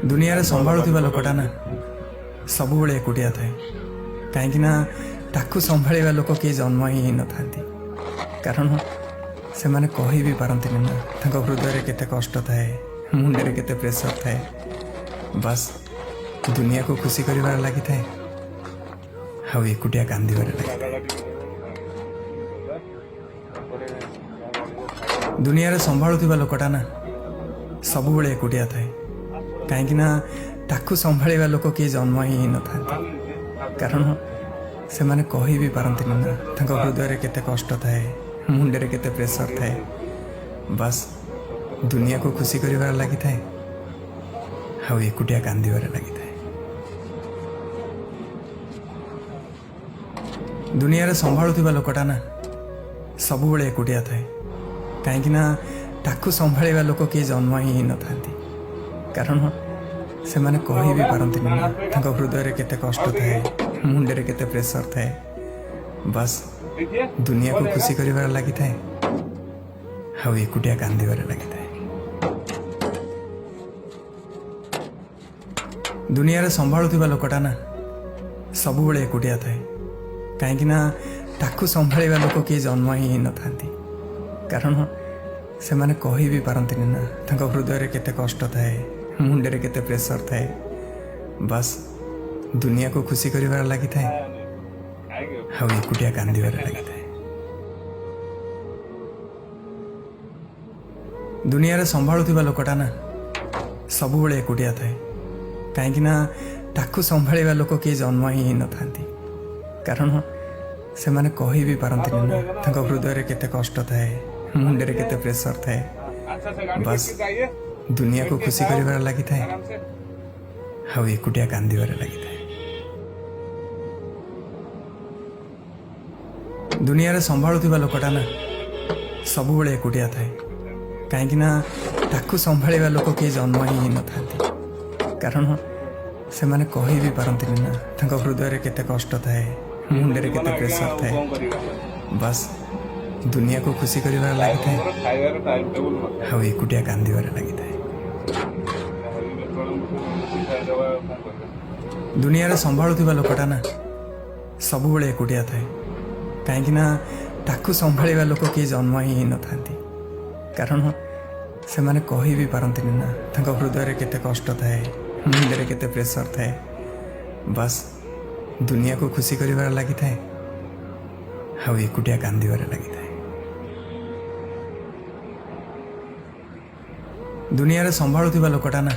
दुनिया रे संभाळुथिबा लोकटा ना सबुबेले एकुटिया थाए कहीं ताकू संभाळिबा लोक किए जन्म ही न थांती कारण से माने कहि भी पारंती ना तांको हृदय रे केते कष्ट थाए मुंडे रे केते प्रेशर थाए बस दुनिया को खुशी करिबार लागि थाए हाउ एकुटिया कांदिबार लागि दुनिया रे संभाळुथिबा लोकटा ना सबुबेले एकुटिया थाए कहीं ताकू संभाळिबा लोक किए जन्म ही न थांती कारण से माने कहि भी पारंती ना तांको हृदय रे केते कष्ट थाए मुंडे रे केते प्रेशर थाए बस दुनिया को खुशी करिबार लागि थाए हाउ एकुटिया कांदिबार लागि थाए दुनिया रे संभाळुथिबा लोकटा ना सबुबेले एकुटिया थाए कहीं ताकू संभाळिबा लोक किए जन्म ही न थांती कारण से माने कहि भी पारंती ना तांको हृदय रे केते कष्ट थाए मुंडे रे केते प्रेशर थाए बस दुनिया को खुशी करिबार लागि थाए हाउ एकुटिया कांदिबार लागि थाए दुनिया रे संभाळुथिबा लोकटा ना सबुबेले एकुटिया थाए कहीं ताकू संभाळिबा लोक किए जन्म ही न थांती कारण से माने कहि भी पारंती ना तांको हृदय रे केते कष्ट थाए मुंडे रे केते प्रेशर थाए बस दुनिया को खुशी करिबार लागि थाए हाउ एकुटिया कांदिबार लागि थाए दुनिया रे संभाळुथिबा लोकटा ना सबुबेले एकुटिया थाए कहीं ताकू संभाळिबा लोक किए जन्म ही न थांती कारण से माने कहि भी पारंती ना तांको हृदय रे केते कष्ट थाए मुंडे रे केते प्रेशर थाए बस दुनिया को खुशी करिबार लागि थाए हाउ एकुटिया कांदिबार लागि थाए दुनिया रे संभाळुथिबा लोकटा ना सबुबेले एकुटिया थाए कहीं ताकू संभाळिबा लोक किए जन्म ही न थांती कारण से माने कहि भी पारंती ना तांको हृदय रे केते कष्ट थाए मुंडे रे केते प्रेशर थाए बस दुनिया को खुशी करिबार लागि थाए हाउ एकुटिया कांदिबार लागि थाए दुनिया रे संभाळुथिबा लोकटा ना सबुबेले एकुटिया थाए कहीं ताकू संभाळिबा लोक किए जन्म ही न थांती कारण से माने कहि भी पारंती ना तांको हृदय रे केते कष्ट थाए मुंडे रे केते प्रेशर थाए बस दुनिया को खुशी करिबार लागि थाए हाउ एकुटिया कांदिबार लागि थाए दुनिया रे संभाळुथिबा लोकटा ना